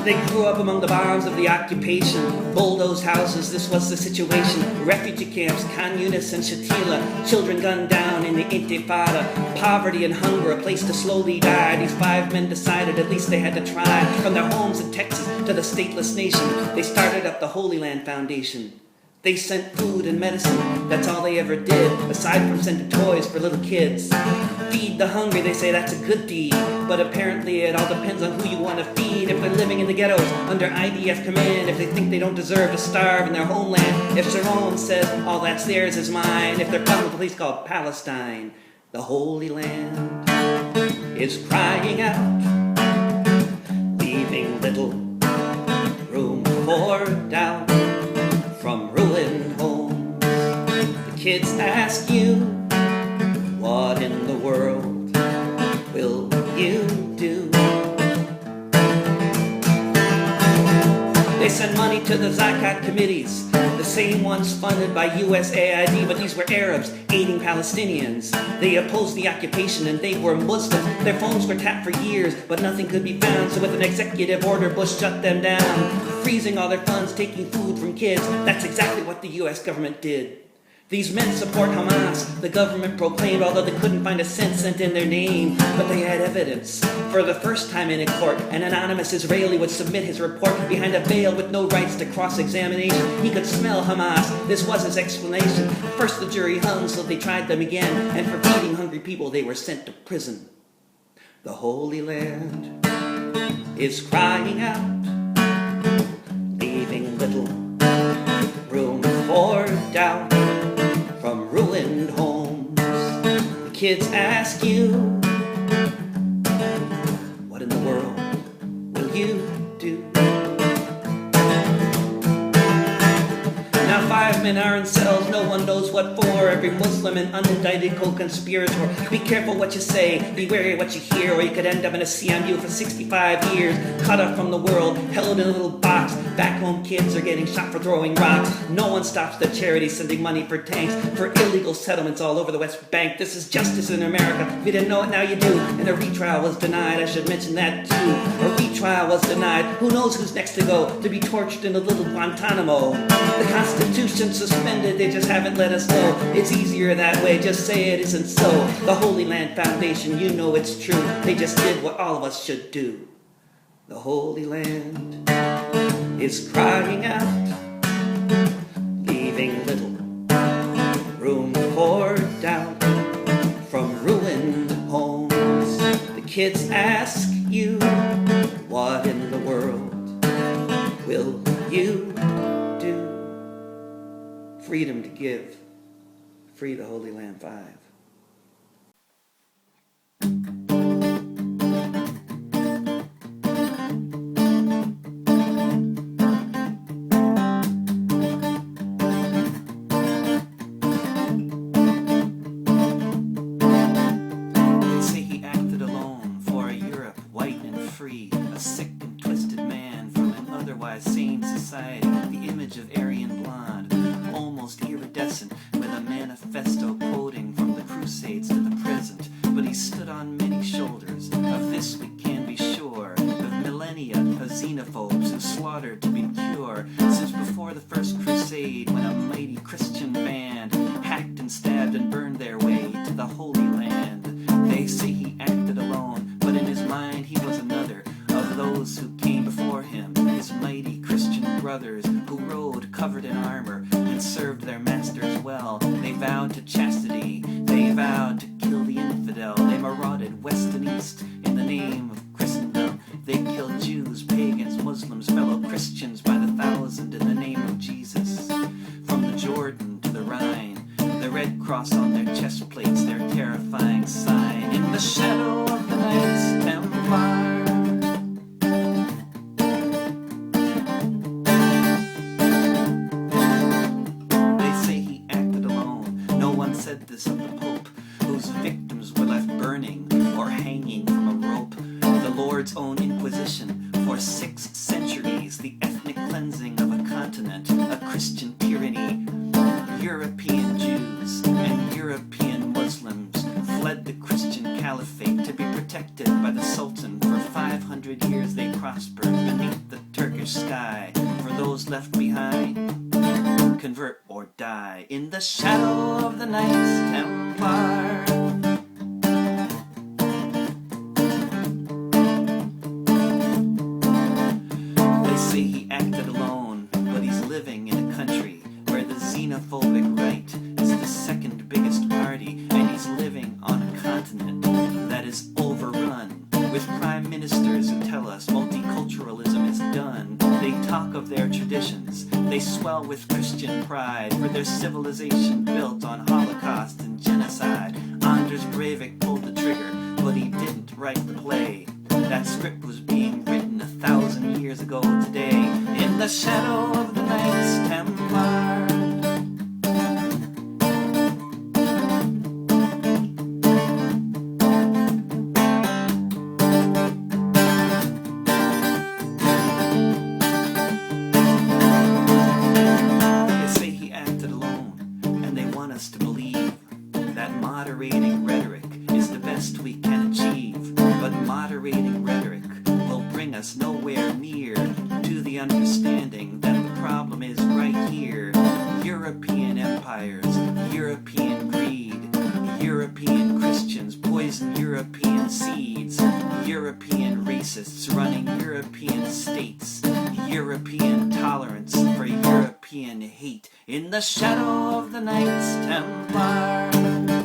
They grew up among the bombs of the occupation, bulldozed houses, this was the situation. Refugee camps, Khan Yunis and Shatila, children gunned down in the Intifada. Poverty and hunger, a place to slowly die. These 5 men decided at least they had to try. From their homes in Texas to the stateless nation, they started up the Holy Land Foundation. They sent food and medicine, that's all they ever did, aside from sending toys for little kids. Feed the hungry, they say that's a good deed, but apparently it all depends on who you want to feed. If they're living in the ghettos under IDF command, if they think they don't deserve to starve in their homeland, if Sharon says all that's theirs is mine, if they're from a place called Palestine, the Holy Land is crying out, leaving little room for doubt. From ruined homes, the kids ask you, what in the world will you do? They send money to the Zakat committees, the same ones funded by USAID, but these were Arabs aiding Palestinians. They opposed the occupation and they were Muslims. Their phones were tapped for years, but nothing could be found. So with an executive order, Bush shut them down, freezing all their funds, taking food from kids. That's exactly what the US government did. These men support Hamas, the government proclaimed, although they couldn't find a cent sent in their name. But they had evidence. For the first time in a court, an anonymous Israeli would submit his report behind a veil with no rights to cross-examination. He could smell Hamas. This was his explanation. First the jury hung, so they tried them again. And for feeding hungry people, they were sent to prison. The Holy Land is crying out, leaving little room for doubt. From ruined homes, the kids ask you, what in the world will you do? Now 5 men are in cells, no one knows what for. Every Muslim an unindicted co-conspirator. Be careful what you say, be wary what you hear, or you could end up in a CMU for 65 years, cut off from the world, held in a little box. Back home kids are getting shot for throwing rocks. No one stops the charity sending money for tanks, for illegal settlements all over the West Bank. This is justice in America. If you didn't know it, now you do. And a retrial was denied, I should mention that too. A retrial was denied. Who knows who's next to go to be tortured in a little Guantanamo? The Constitution suspended, they just haven't let us know. It's easier that way, just say it isn't so. The Holy Land Foundation, you know it's true. They just did what all of us should do. The Holy Land is crying out, leaving little room for doubt. From ruined homes, the kids ask you, what in the world will you do? Freedom to give. Free the Holy Land 5. Sane society, the image of Aryan blonde, almost iridescent, with a manifesto quoting from the Crusades to the present. But he stood on many shoulders, of this we can be sure, of millennia of xenophobes who slaughtered to be pure, since before the first crusade, when a mighty Christian band hacked and stabbed and burned their way to the Holy Land. They say he acted alone, but in his mind he was another of those who came before him, his mighty Christian brothers who rode covered in armor and served their masters well. They vowed to chastity, they vowed to kill the infidel. They marauded west and east in the name of Christendom. They killed Jews, pagans, Muslims, fellow Christians by the thousand in the name of Jesus. From the Jordan to the Rhine, the red cross on their chest plates, their terrifying sign. In the shadow of the Knights Templar, said this of the Pope, whose victims were left burning or hanging from a rope. The Lord's own Inquisition, for 6 centuries, the ethnic cleansing of a continent, a Christian tyranny. European Jews and European Muslims fled the Christian caliphate to be protected by the Sultan. For 500 years they prospered beneath the the shadow of the Knights Templar. They say he acted alone, but he's living in a country where the xenophobic right is the second biggest party, and he's living on a continent that is overrun with prime ministers who tell us multiculturalism is done. They talk of their traditions, they swell with Christian pride for their civilization built on Holocaust and genocide. Anders Breivik pulled the trigger, but he didn't write the play. That script was being written 1,000 years ago today, in the shadow of the Knights Templar. Nowhere near to the understanding that the problem is right here. European empires, European greed, European Christians poison European seeds, European racists running European states, European tolerance for European hate, in the shadow of the Knights Templar.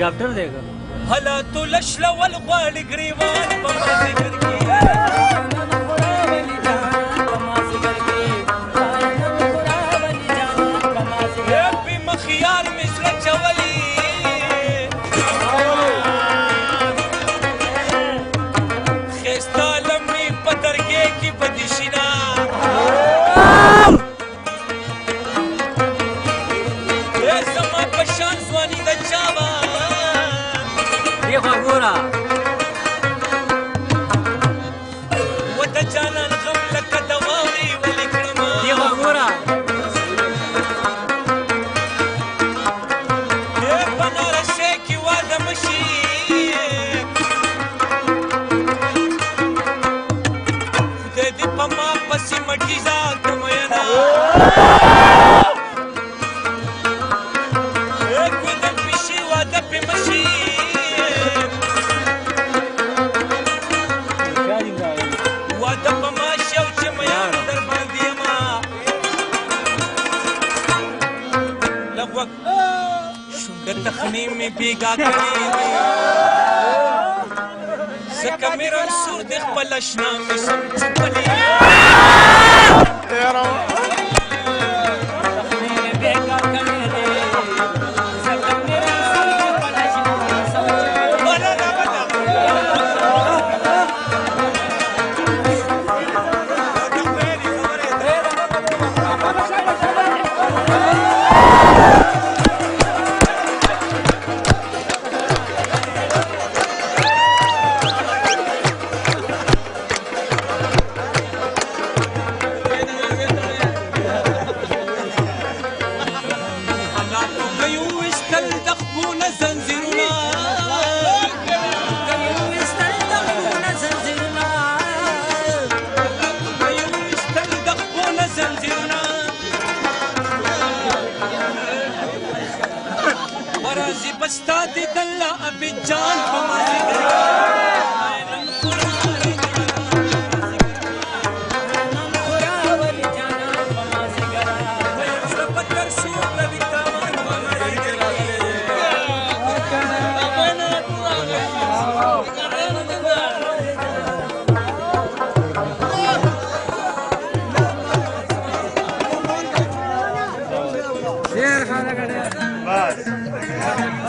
Helicopter देखो हला तो लशला वल ग्वाल ग्रीवान बमासे करके ये भी मखियार मिश्र चवली खेस्ता लम्बी पतरगे की बदिशिना ये समा पशान स्वानी द चावा ये गोरा वद जाना गम लक दवारी वली करमा ये गोरा ये बनारस की वाद मशी खुदे दी पमा पसी मटीजा कमयना एक खुद पिशी वाद पे मशी वाद पमा शौच मयान दर बांदियमा लगवक शुंड तखनी में बीगा करी सका मेरा सुर देख पलशना में समझ पली बस